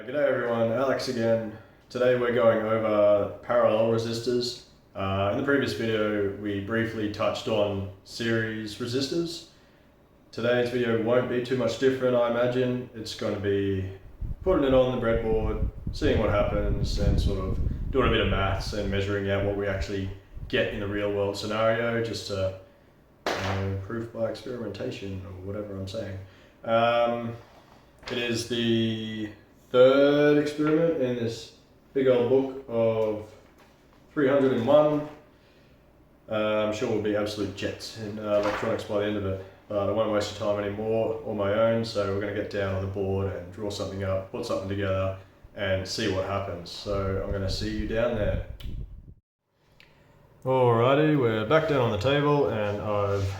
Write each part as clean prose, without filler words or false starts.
G'day everyone, Alex again. Today we're going over parallel resistors. In the previous video we briefly touched on series resistors. Today's video won't be too much different, I imagine. It's going to be putting it on the breadboard, seeing what happens, and sort of doing a bit of maths and measuring out what we actually get in the real world scenario, just to proof by experimentation or whatever I'm saying. It is the third experiment in this big old book of 301. I'm sure we'll be absolute jets in electronics by the end of it, but I won't waste your time anymore on my own, so we're going to get down on the board and draw something up, put something together and see what happens. So I'm going to see you down there. Alrighty, we're back down on the table and I've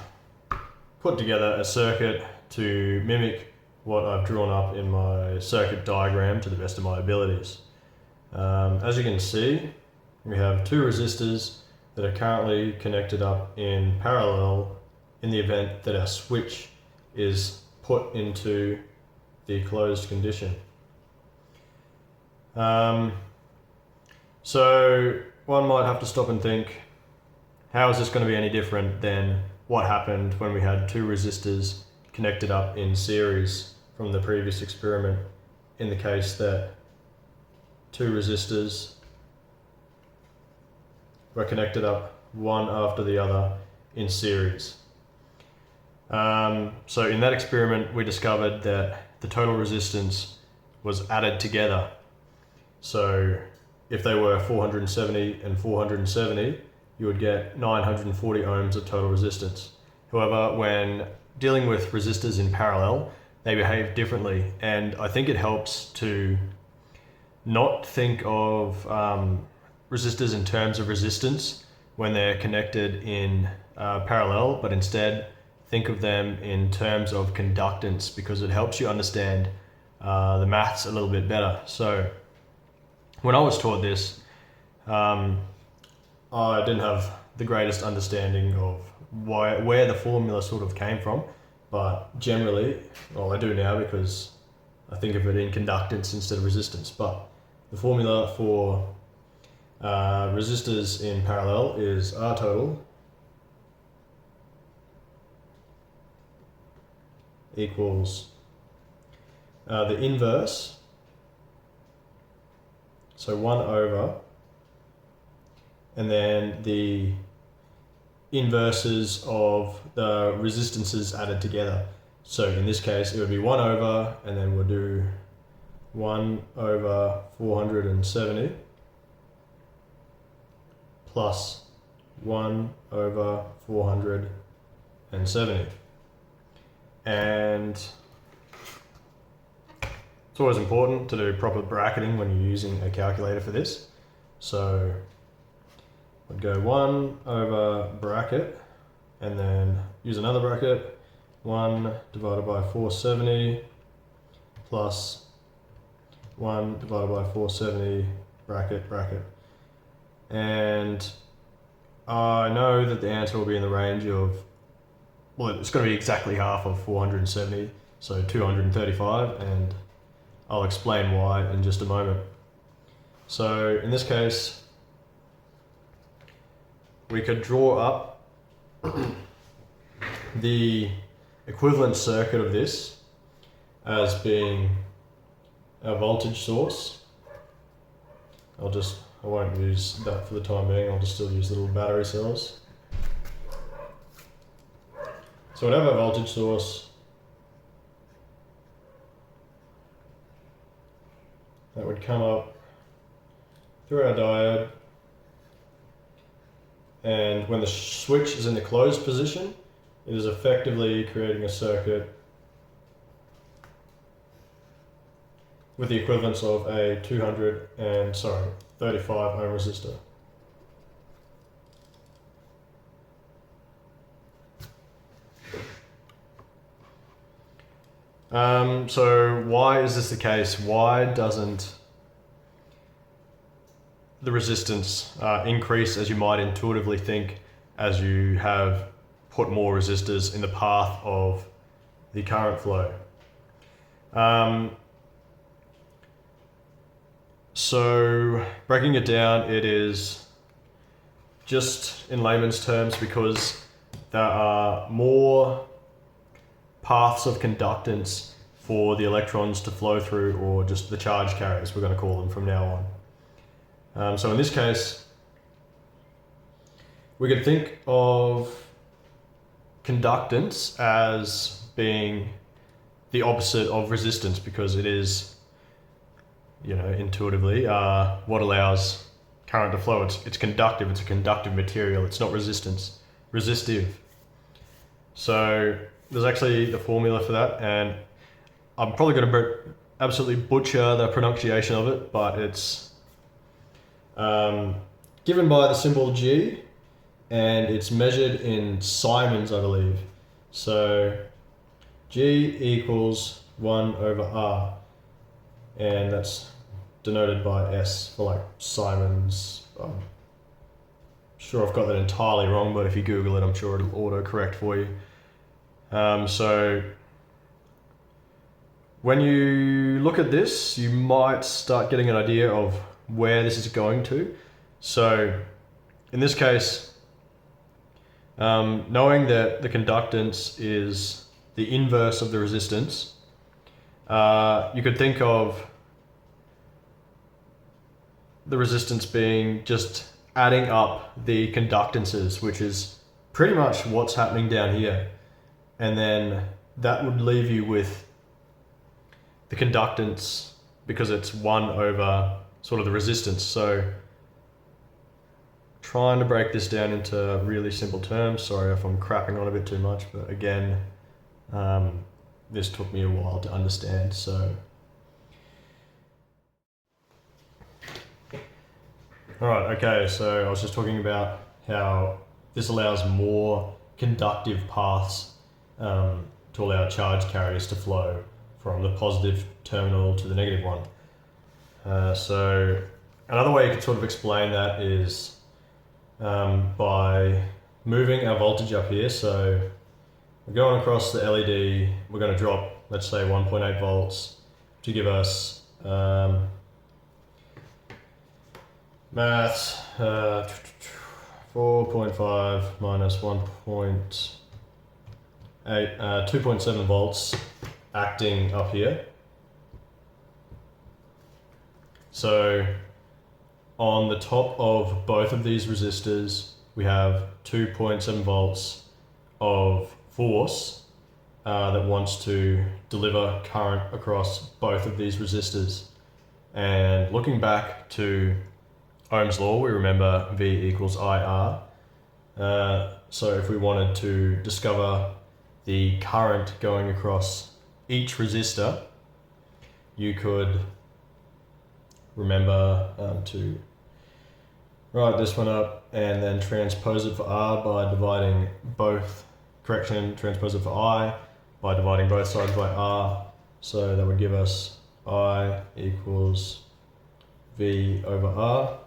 put together a circuit to mimic what I've drawn up in my circuit diagram to the best of my abilities. As you can see, we have two resistors that are currently connected up in parallel in the event that our switch is put into the closed condition. So one might have to stop and think, how is this going to be any different than what happened when we had two resistors connected up in series from the previous experiment, in the case that two resistors were connected up one after the other in series. So in that experiment we discovered that the total resistance was added together. So if they were 470 and 470, you would get 940 ohms of total resistance. However, when dealing with resistors in parallel, they behave differently, and I think it helps to not think of resistors in terms of resistance when they're connected in parallel, but instead think of them in terms of conductance, because it helps you understand the maths a little bit better. So when I was taught this, I didn't have the greatest understanding of where the formula sort of came from. But generally, well, I do now because I think of it in conductance instead of resistance. But the formula for resistors in parallel is R total equals the inverse, so 1 over, and then the inverses of the resistances added together. So in this case it would be 1 over, and then we'll do 1 over 470 plus 1 over 470. And it's always important to do proper bracketing when you're using a calculator for this. So I'd go 1 over bracket and then use another bracket, 1 divided by 470 plus 1 divided by 470 bracket, bracket. And I know that the answer will be in the range of, well, it's going to be exactly half of 470, so 235, and I'll explain why in just a moment. So in this case, we could draw up the equivalent circuit of this as being a voltage source. I won't use that for the time being, I'll just still use the little battery cells. So we'd have a voltage source that would come up through our diode, and when the switch is in the closed position, it is effectively creating a circuit with the equivalence of a 35 ohm resistor. So why is this the case? Why doesn't the resistance increase as you might intuitively think as you have put more resistors in the path of the current flow? So breaking it down, it is just in layman's terms because there are more paths of conductance for the electrons to flow through, or just the charge carriers, we're going to call them from now on. So in this case, we could think of conductance as being the opposite of resistance, because it is, intuitively, what allows current to flow. It's conductive. It's a conductive material. It's not resistive. So there's actually the formula for that, and I'm probably going to absolutely butcher the pronunciation of it, but it's given by the symbol G, and it's measured in Simons, I believe. So G equals 1 over R, and that's denoted by S for like Simons. I'm sure I've got that entirely wrong, but if you Google it, I'm sure it'll auto-correct for you. So when you look at this, you might start getting an idea of where this is going to. So in this case, knowing that the conductance is the inverse of the resistance, you could think of the resistance being just adding up the conductances, which is pretty much what's happening down here. And then that would leave you with the conductance, because it's 1 over sort of the resistance. So trying to break this down into really simple terms. Sorry if I'm crapping on a bit too much, but again, this took me a while to understand. So, all right, okay. So I was just talking about how this allows more conductive paths to allow charge carriers to flow from the positive terminal to the negative one. So another way you could sort of explain that is by moving our voltage up here. So we're going across the LED, we're going to drop, let's say 1.8 volts to give us maths, 4.5 minus 1.8, 2.7 volts acting up here. So on the top of both of these resistors, we have 2.7 volts of force that wants to deliver current across both of these resistors. And looking back to Ohm's law, we remember V equals IR. So if we wanted to discover the current going across each resistor, you could remember to write this one up and then transpose it for R by dividing both, transpose it for I by dividing both sides by R. So that would give us I equals V over R.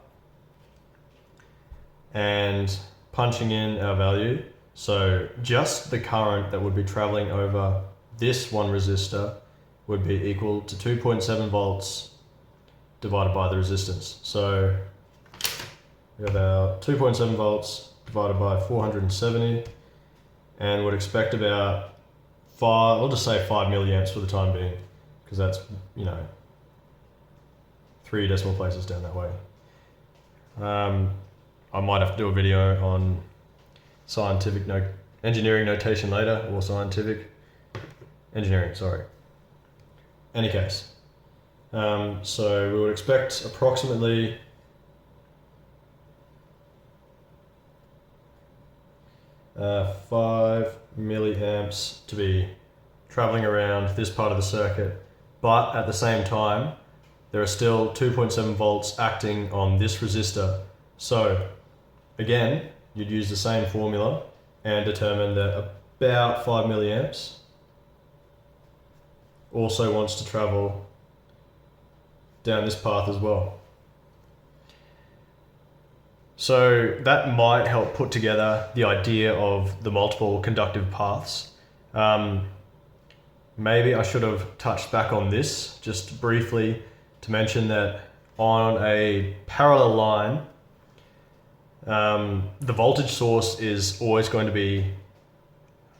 And punching in our value, so just the current that would be traveling over this one resistor would be equal to 2.7 volts divided by the resistance. So we have our 2.7 volts divided by 470, and would expect about 5, I'll just say 5 milliamps for the time being, because that's, 3 decimal places down that way. I might have to do a video on scientific engineering notation later, or scientific engineering, sorry. Any case, so we would expect approximately 5 milliamps to be traveling around this part of the circuit, but at the same time, there are still 2.7 volts acting on this resistor. So again, you'd use the same formula and determine that about 5 milliamps also wants to travel down this path as well. So that might help put together the idea of the multiple conductive paths. Maybe I should have touched back on this just briefly to mention that on a parallel line, the voltage source is always going to be,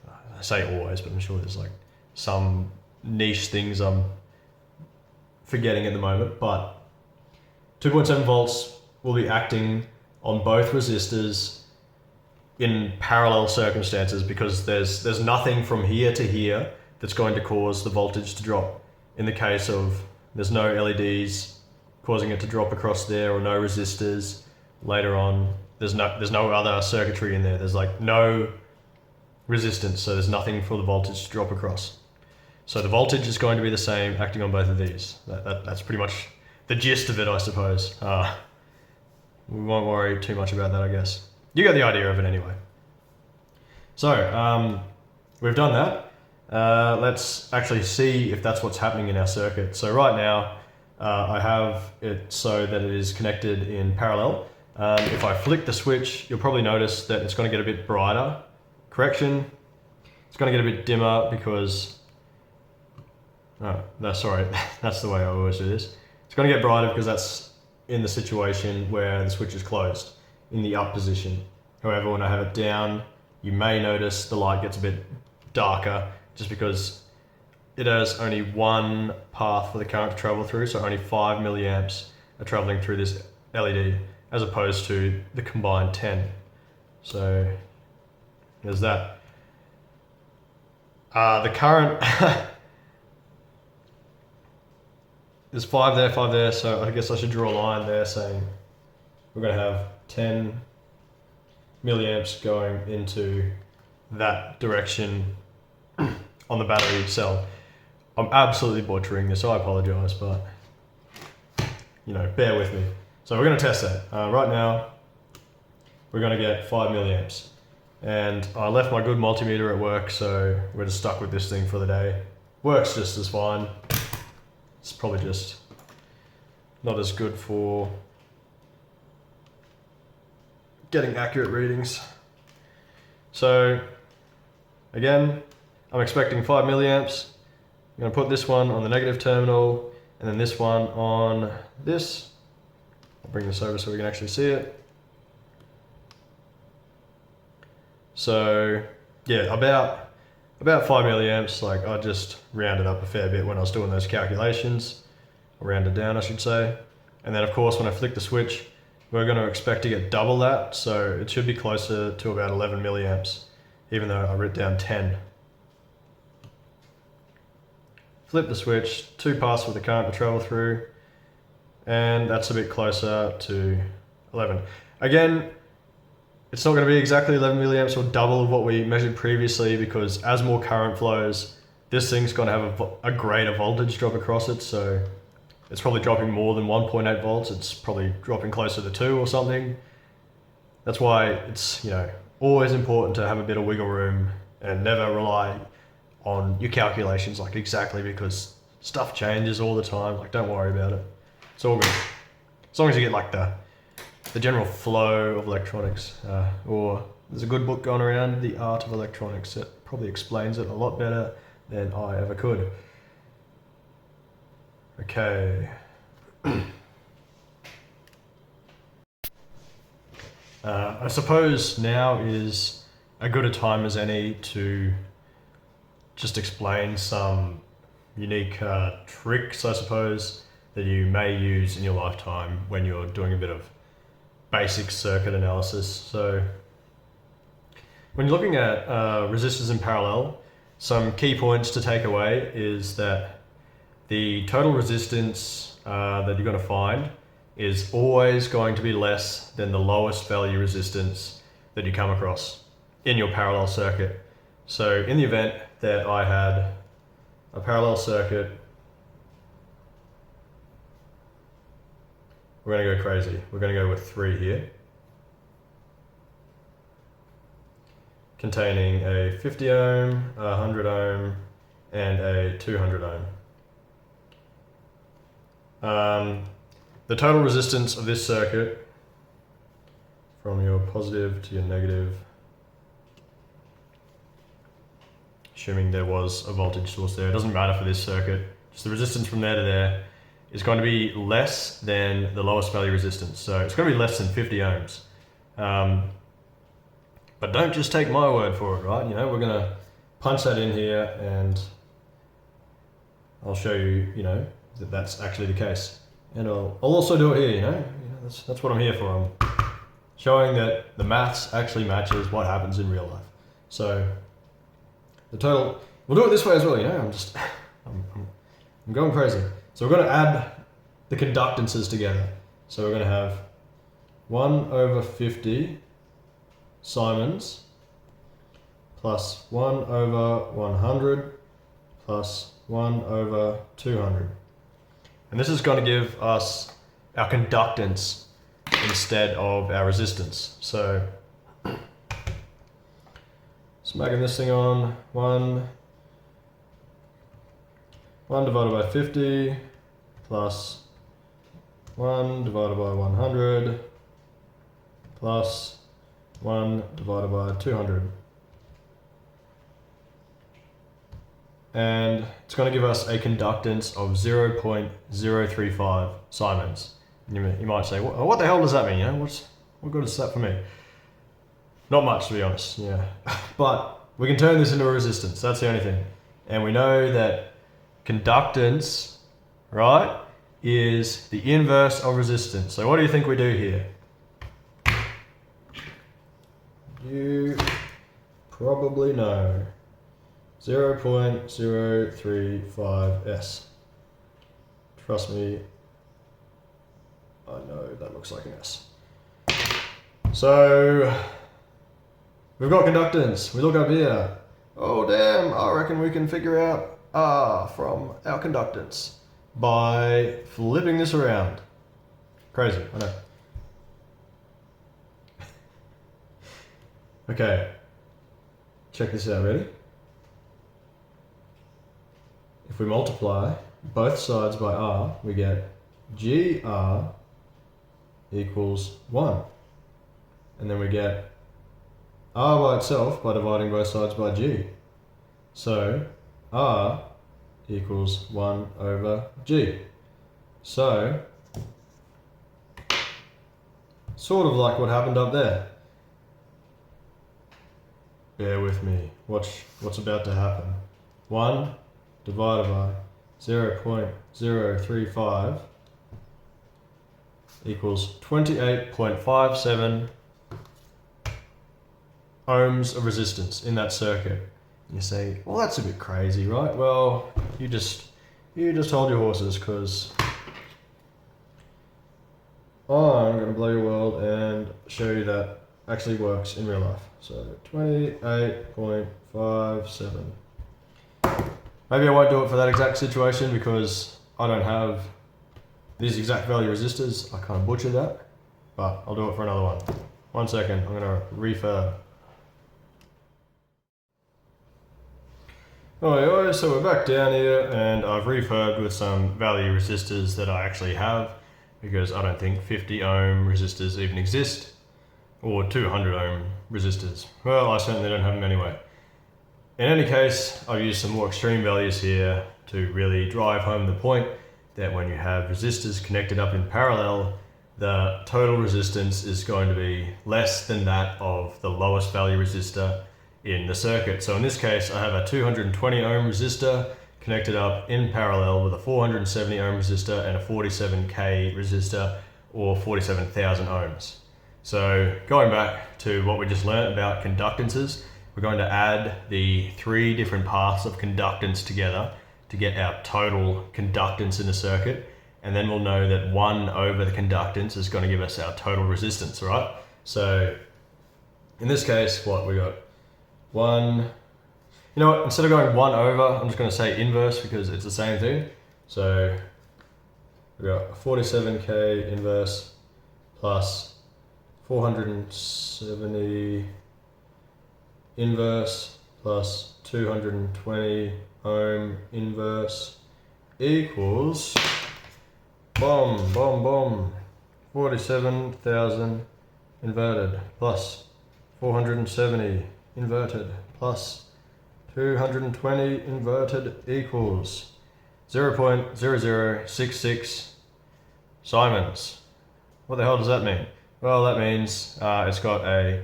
I say always, but I'm sure there's like some niche things I'm forgetting at the moment, but 2.7 volts will be acting on both resistors in parallel circumstances, because there's nothing from here to here that's going to cause the voltage to drop. In the case of there's no LEDs causing it to drop across there, or no resistors later on, there's no other circuitry in there, there's like no resistance, so there's nothing for the voltage to drop across. So the voltage is going to be the same acting on both of these. That's pretty much the gist of it, I suppose. We won't worry too much about that, I guess. You get the idea of it anyway. So we've done that. Let's actually see if that's what's happening in our circuit. So right now I have it so that it is connected in parallel. If I flick the switch, you'll probably notice that it's going to get a bit brighter. Correction, it's going to get a bit dimmer because, oh, no, sorry, that's the way I always do this. It's going to get brighter because that's in the situation where the switch is closed, in the up position. However, when I have it down, you may notice the light gets a bit darker, just because it has only one path for the current to travel through, so only 5 milliamps are traveling through this LED, as opposed to the combined 10. So there's that. The current, there's 5 there, so I guess I should draw a line there saying we're going to have 10 milliamps going into that direction on the battery cell. I'm absolutely butchering this, so I apologize, but you know, bear with me. So we're going to test that. Right now, we're going to get 5 milliamps. And I left my good multimeter at work, so we're just stuck with this thing for the day. Works just as fine. It's probably just not as good for getting accurate readings. So again, I'm expecting 5 milliamps. I'm going to put this one on the negative terminal, and then this one on this. I'll bring this over so we can actually see it. So yeah, about 5 milliamps. Like, I just rounded up a fair bit when I was doing those calculations. I rounded down, I should say. And then of course, when I flick the switch, we're going to expect to get double that. So it should be closer to about 11 milliamps, even though I wrote down 10. Flip the switch, 2 paths for the current to travel through, and that's a bit closer to 11. Again, it's not going to be exactly 11 milliamps or double of what we measured previously, because as more current flows, this thing's going to have a greater voltage drop across it. So it's probably dropping more than 1.8 volts. It's probably dropping closer to 2 or something. That's why it's, you know, always important to have a bit of wiggle room and never rely on your calculations like exactly, because stuff changes all the time. Like, don't worry about it. It's all good. As long as you get like the general flow of electronics, or there's a good book going around, The Art of Electronics, that probably explains it a lot better than I ever could. Okay. I suppose now is a good a time as any to just explain some unique tricks, I suppose, that you may use in your lifetime when you're doing a bit of basic circuit analysis. So when you're looking at resistors in parallel, some key points to take away is that the total resistance that you're going to find is always going to be less than the lowest value resistance that you come across in your parallel circuit. So in the event that I had a parallel circuit, we're going to go crazy. We're going to go with 3 here, containing a 50 ohm, a 100 ohm, and a 200 ohm. The total resistance of this circuit, from your positive to your negative, assuming there was a voltage source there, it doesn't matter for this circuit, just the resistance from there to there, is going to be less than the lowest value resistance. So it's going to be less than 50 ohms. But don't just take my word for it, right? You know, we're going to punch that in here and I'll show you, you know, that that's actually the case. And I'll also do it here, you know that's what I'm here for. I'm showing that the maths actually matches what happens in real life. So the total, we'll do it this way as well, you know, I'm going crazy. So we're going to add the conductances together. So we're going to have 1 over 50 Simons plus 1 over 100 plus 1 over 200. And this is going to give us our conductance instead of our resistance. So smacking this thing on, 1 divided by 50 plus 1 divided by 100 plus 1 divided by 200. And it's going to give us a conductance of 0.035 Simons. You might say, what the hell does that mean? You know, what good is that for me? Not much, to be honest. Yeah, but we can turn this into a resistance. That's the only thing. And we know that conductance, right, is the inverse of resistance. So what do you think we do here? You probably know. 0.035 S. Trust me, I know that looks like an S. So we've got conductance. We look up here. Oh damn, I reckon we can figure out R from our conductance by flipping this around. Crazy, I know. Okay, check this out, ready? If we multiply both sides by R, we get GR equals 1. And then we get R by itself by dividing both sides by G. So R equals 1 over G. So, sort of like what happened up there. Bear with me. Watch what's about to happen. 1 divided by 0.035 equals 28.57 ohms of resistance in that circuit. You say, well, that's a bit crazy, right? Well, you just hold your horses, because I'm going to blow your world and show you that actually works in real life. So 28.57. Maybe I won't do it for that exact situation because I don't have these exact value resistors. I can't butcher that, but I'll do it for another one. 1 second, I'm going to refurb. Alright, so we're back down here and I've refurbed with some value resistors that I actually have, because I don't think 50 ohm resistors even exist, or 200 ohm resistors. Well, I certainly don't have them anyway. In any case, I've used some more extreme values here to really drive home the point that when you have resistors connected up in parallel, the total resistance is going to be less than that of the lowest value resistor in the circuit. So in this case, I have a 220 ohm resistor connected up in parallel with a 470 ohm resistor and a 47k resistor, or 47,000 ohms. So going back to what we just learned about conductances, we're going to add the 3 different paths of conductance together to get our total conductance in the circuit, and then we'll know that 1 over the conductance is going to give us our total resistance, right? So in this case, what we got? 1, you know what, instead of going 1 over, I'm just going to say inverse because it's the same thing. So we got 47k inverse plus 470 inverse plus 220 ohm inverse equals, boom, boom, boom, 47,000 inverted plus 470 inverted plus 220 inverted equals 0.0066 Simons. What the hell does that mean? Well, that means it's got a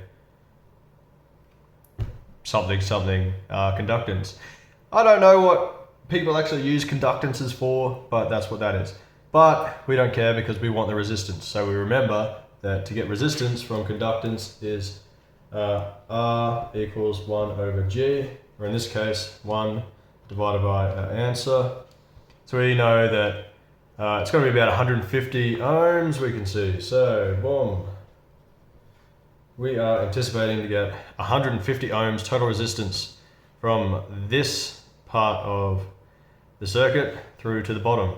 something conductance. I don't know what people actually use conductances for, but that's what that is. But we don't care because we want the resistance. So we remember that to get resistance from conductance is R equals 1 over G, or in this case 1 divided by our answer. So we know that it's going to be about 150 ohms, we can see. So boom, we are anticipating to get 150 ohms total resistance from this part of the circuit through to the bottom.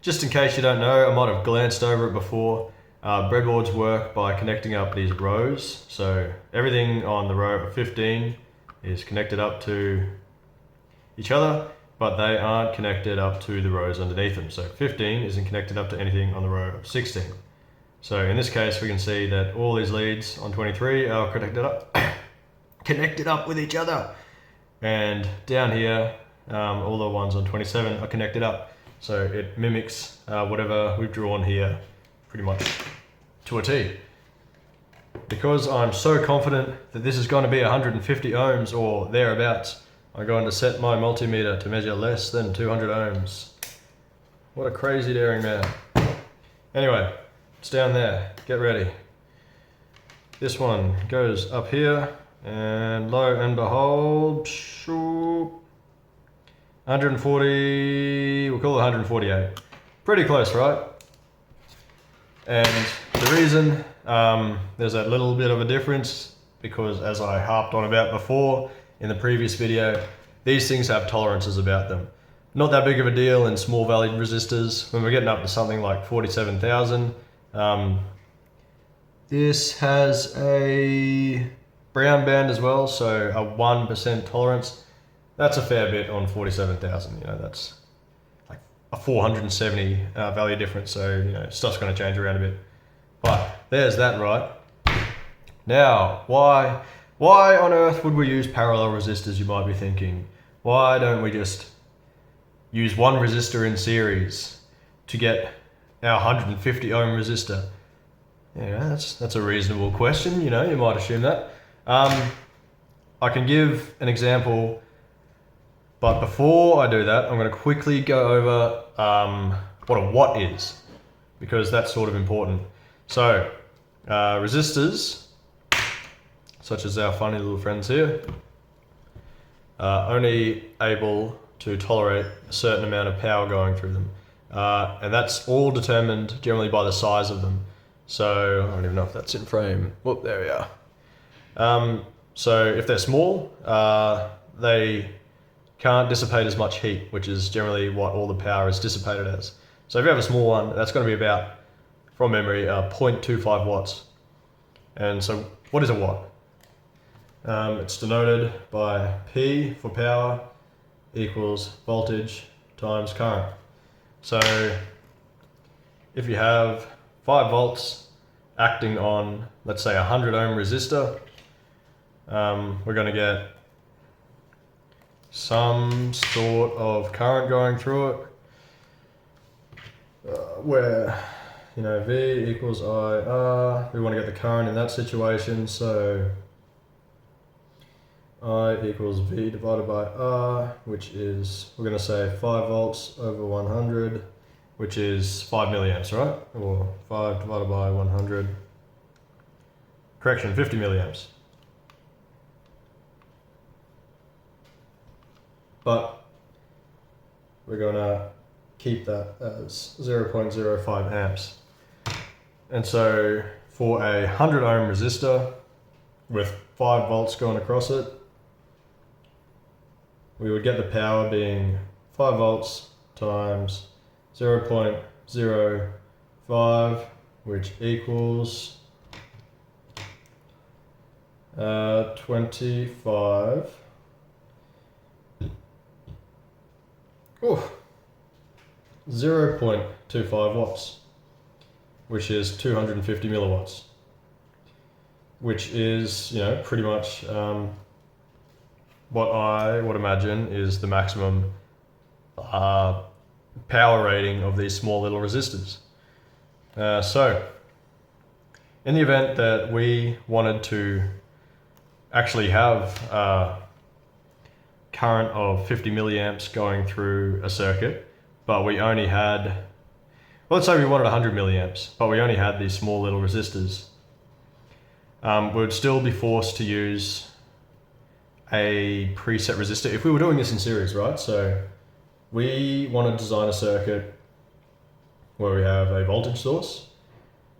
Just in case you don't know, I might have glanced over it before. Breadboards work by connecting up these rows. So everything on the row of 15 is connected up to each other, but they aren't connected up to the rows underneath them. So 15 isn't connected up to anything on the row of 16. So in this case, we can see that all these leads on 23 are connected up with each other. And down here, all the ones on 27 are connected up. So it mimics whatever we've drawn here pretty much to a T. Because I'm so confident that this is going to be 150 ohms or thereabouts, I'm going to set my multimeter to measure less than 200 ohms. What a crazy daring man. Anyway, it's down there. Get ready. This one goes up here, and lo and behold, 140, we'll call it 148. Pretty close, right? And the reason there's that little bit of a difference, because as I harped on about before in the previous video, these things have tolerances about them. Not that big of a deal in small valued resistors. When we're getting up to something like 47,000, this has a brown band as well, so a 1% tolerance. That's a fair bit on 47,000. You know, that's like a 470 value difference. So you know, stuff's going to change around a bit. But there's that, right? Now, why on earth would we use parallel resistors? You might be thinking. Why don't we just use one resistor in series to get our 150 ohm resistor? Yeah, that's a reasonable question. You know, you might assume that. I can give an example. But before I do that, I'm going to quickly go over what a watt is, because that's sort of important. So, resistors, such as our funny little friends here, are only able to tolerate a certain amount of power going through them. And that's all determined generally by the size of them. So, I don't even know if that's in frame. Whoop, there we are. So, if they're small, they can't dissipate as much heat, which is generally what all the power is dissipated as. So if you have a small one, that's going to be about, from memory, 0.25 watts. And so what is a watt? It's denoted by P for power equals voltage times current. So if you have 5 volts acting on, let's say, a 100 ohm resistor, we're going to get some sort of current going through it, where, you know, V equals IR. We want to get the current in that situation, so I equals V divided by R, which is, we're going to say 5 volts over 100, which is 5 milliamps, right? Or 5 divided by 100, correction, 50 milliamps. But we're going to keep that as 0.05 amps. And so for a 100 ohm resistor with 5 volts going across it, we would get the power being 5 volts times 0.05, which equals 25. 0.25 watts, which is 250 milliwatts, which is, you know, pretty much what I would imagine is the maximum power rating of these small little resistors. So in the event that we wanted to actually have a current of 50 milliamps going through a circuit, but we only had, well, let's say we wanted 100 milliamps, but we only had these small little resistors, we would still be forced to use a preset resistor if we were doing this in series, right? So we want to design a circuit where we have a voltage source.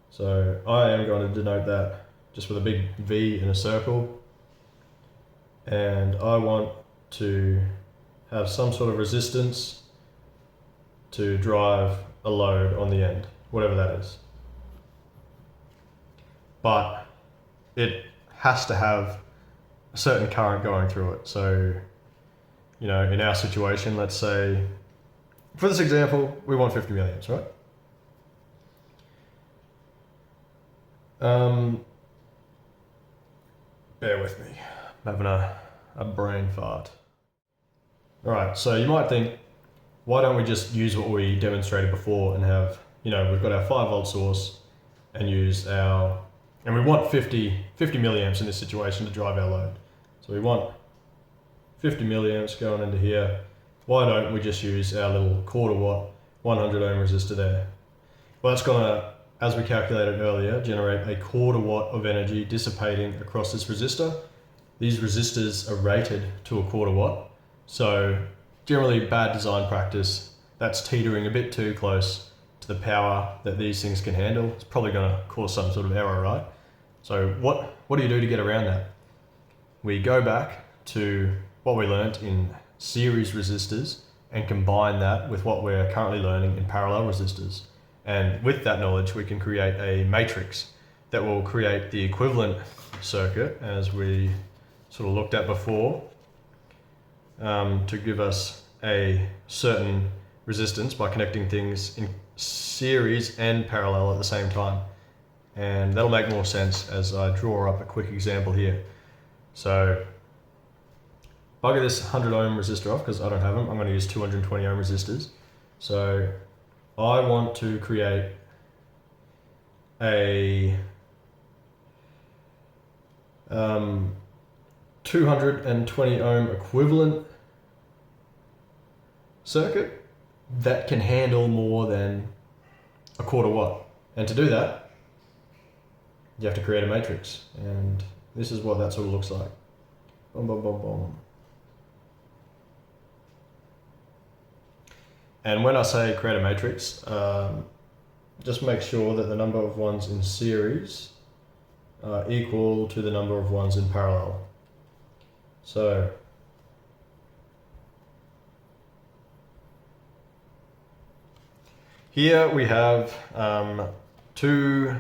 So I am going to denote that just with a big V in a circle. And I want to have some sort of resistance to drive a load on the end, whatever that is. But it has to have a certain current going through it. So, you know, in our situation, let's say, for this example, we want 50 milliamps, right? Bear with me, I'm having a brain fart. All right, so you might think, why don't we just use what we demonstrated before and have, you know, we've got our 5 volt source and use our, and we want 50 milliamps in this situation to drive our load. So we want 50 milliamps going into here. Why don't we just use our little quarter watt 100 ohm resistor there? Well, that's gonna, as we calculated earlier, generate a quarter watt of energy dissipating across this resistor. These resistors are rated to a quarter watt. So generally bad design practice, that's teetering a bit too close to the power that these things can handle. It's probably gonna cause some sort of error, right? So what do you do to get around that? We go back to what we learned in series resistors and combine that with what we're currently learning in parallel resistors. And with that knowledge, we can create a matrix that will create the equivalent circuit as we sort of looked at before, to give us a certain resistance by connecting things in series and parallel at the same time. And that'll make more sense as I draw up a quick example here. So if I get this 100 ohm resistor off, because I don't have them, I'm going to use 220 ohm resistors. So I want to create a 220 ohm equivalent circuit that can handle more than a quarter watt. And to do that, you have to create a matrix. And this is what that sort of looks like. Boom, boom, boom, boom. And when I say create a matrix, just make sure that the number of ones in series are equal to the number of ones in parallel. So here we have 2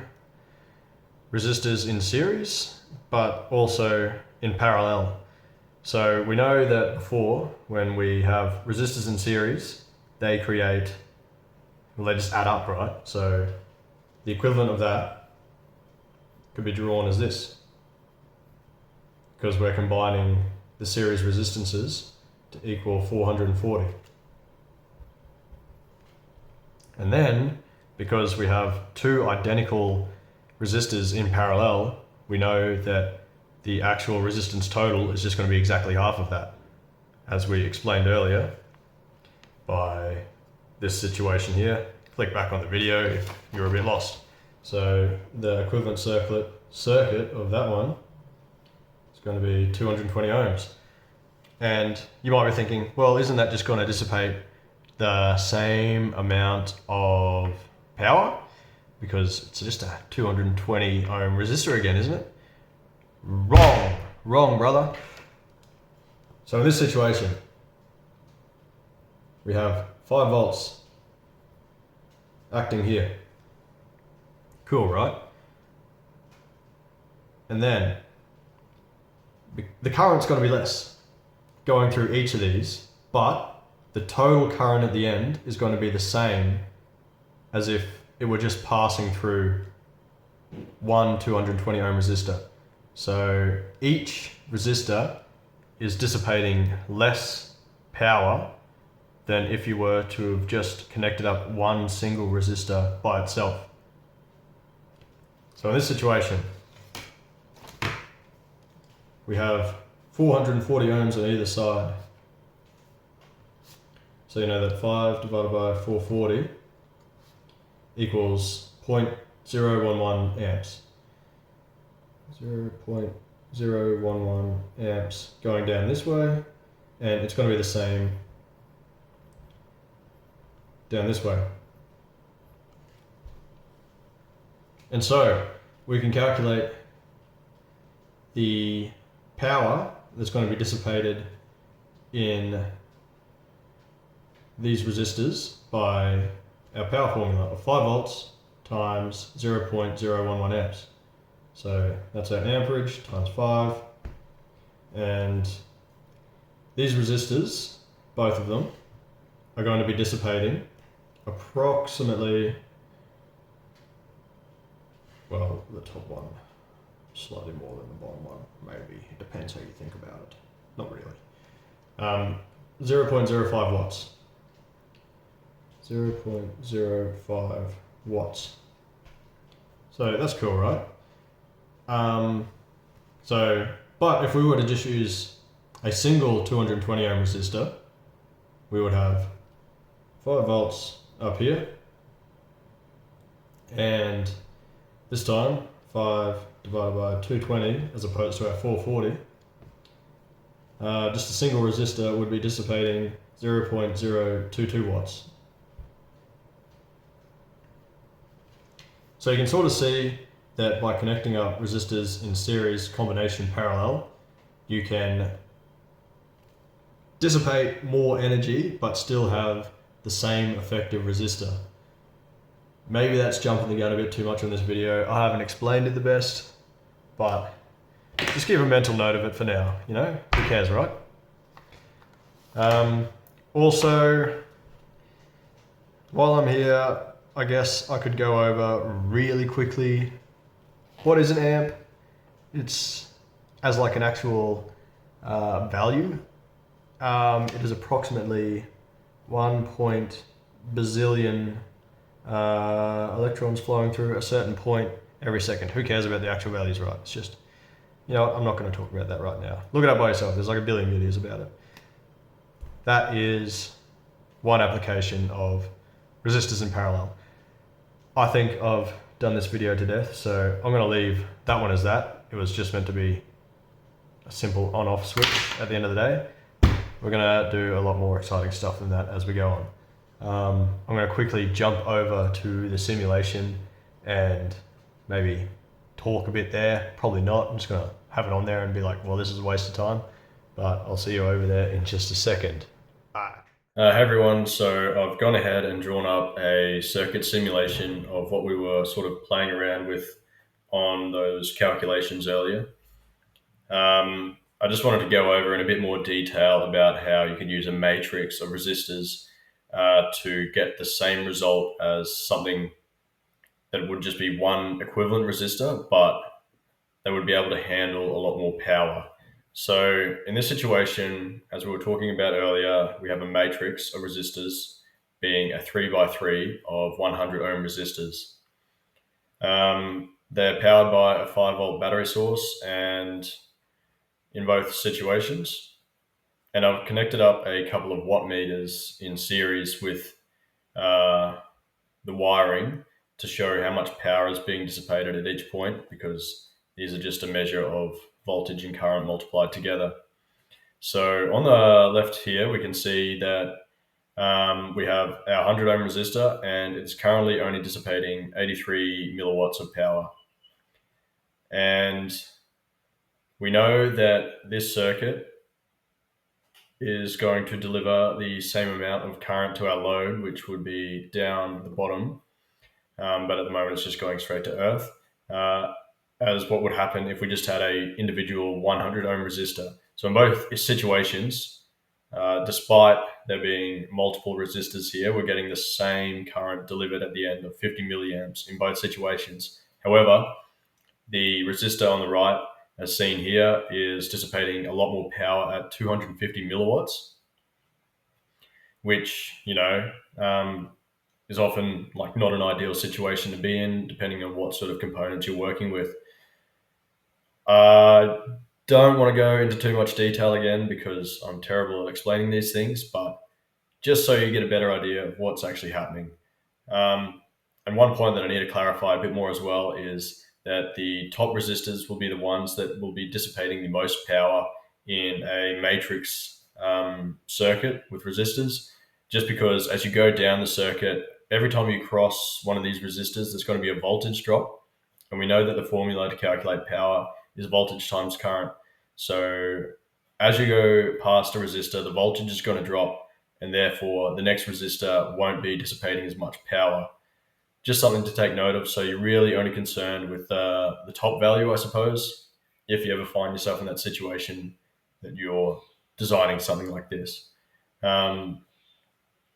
resistors in series, but also in parallel. So we know that before, when we have resistors in series, they create, well, they just add up, right? So the equivalent of that could be drawn as this, because we're combining the series resistances to equal 440. And then, because we have 2 identical resistors in parallel, we know that the actual resistance total is just going to be exactly half of that, as we explained earlier by this situation here. Click back on the video if you're a bit lost. So the equivalent circuit of that one is going to be 220 ohms. And you might be thinking, well, isn't that just going to dissipate the same amount of power? Because it's just a 220 ohm resistor again, isn't it? Wrong, brother. So in this situation, we have 5 volts acting here. Cool, right? And then the current's going to be less going through each of these, but the total current at the end is going to be the same as if it were just passing through one 220 ohm resistor. So each resistor is dissipating less power than if you were to have just connected up one single resistor by itself. So in this situation, we have 440 ohms on either side. So you know that 5 divided by 440 equals 0.011 amps. 0.011 amps going down this way, and it's going to be the same down this way. And so we can calculate the power that's going to be dissipated in these resistors by our power formula of 5 volts times 0.011 amps. So that's our amperage times 5. And these resistors, both of them, are going to be dissipating approximately, well, the top one slightly more than the bottom one, maybe. It depends how you think about it. Not really. 0.05 watts. 0.05 watts. So that's cool, right? But if we were to just use a single 220 ohm resistor, we would have 5 volts up here, and this time 5 divided by 220 as opposed to our 440. Just a single resistor would be dissipating 0.022 watts. So you can sort of see that by connecting up resistors in series combination parallel, you can dissipate more energy but still have the same effective resistor. Maybe that's jumping the gun a bit too much on this video. I haven't explained it the best, but just give a mental note of it for now, you know? Who cares, right? Also, while I'm here, I guess I could go over really quickly what is an amp. It's as like an actual value. It is approximately 1 bazillion electrons flowing through a certain point every second. Who cares about the actual values, right? It's just, you know, I'm not going to talk about that right now. Look it up by yourself. There's like a billion videos about it. That is one application of resistors in parallel. I think I've done this video to death, so I'm going to leave that one as that. It was just meant to be a simple on-off switch at the end of the day. We're going to do a lot more exciting stuff than that as we go on. I'm going to quickly jump over to the simulation and maybe talk a bit there. Probably not. I'm just going to have it on there and be like, well, this is a waste of time. But I'll see you over there in just a second. Hey everyone, so I've gone ahead and drawn up a circuit simulation of what we were sort of playing around with on those calculations earlier. I just wanted to go over in a bit more detail about how you could use a matrix of resistors to get the same result as something that would just be one equivalent resistor, but they would be able to handle a lot more power. So in this situation, as we were talking about earlier, we have a matrix of resistors being a 3x3 of 100 ohm resistors. They're powered by a 5 volt battery source, and in both situations, and I've connected up a couple of watt meters in series with the wiring to show how much power is being dissipated at each point, because these are just a measure of voltage and current multiplied together. So on the left here, we can see that we have our 100 ohm resistor, and it's currently only dissipating 83 milliwatts of power. And we know that this circuit is going to deliver the same amount of current to our load, which would be down the bottom. But at the moment, it's just going straight to earth, as what would happen if we just had a individual 100 ohm resistor. So in both situations, despite there being multiple resistors here, we're getting the same current delivered at the end of 50 milliamps in both situations. However, the resistor on the right, as seen here, is dissipating a lot more power at 250 milliwatts, which, is often like not an ideal situation to be in, depending on what sort of components you're working with. Don't want to go into too much detail again because I'm terrible at explaining these things, but just so you get a better idea of what's actually happening. Um, and one point that I need to clarify a bit more as well is that the top resistors will be the ones that will be dissipating the most power in a matrix circuit with resistors, just because as you go down the circuit, every time you cross one of these resistors, there's going to be a voltage drop. And we know that the formula to calculate power is voltage times current. So as you go past a resistor, the voltage is going to drop, and therefore the next resistor won't be dissipating as much power. Just something to take note of. So you're really only concerned with the top value, I suppose, if you ever find yourself in that situation that you're designing something like this. Um,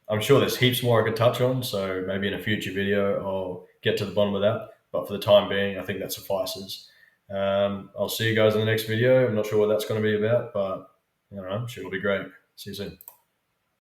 I'm sure there's heaps more I could touch on, so maybe in a future video I'll get to the bottom of that. But for the time being, I think that suffices. I'll see you guys in the next video. I'm not sure what that's going to be about, but I'm sure it'll be great. See you soon.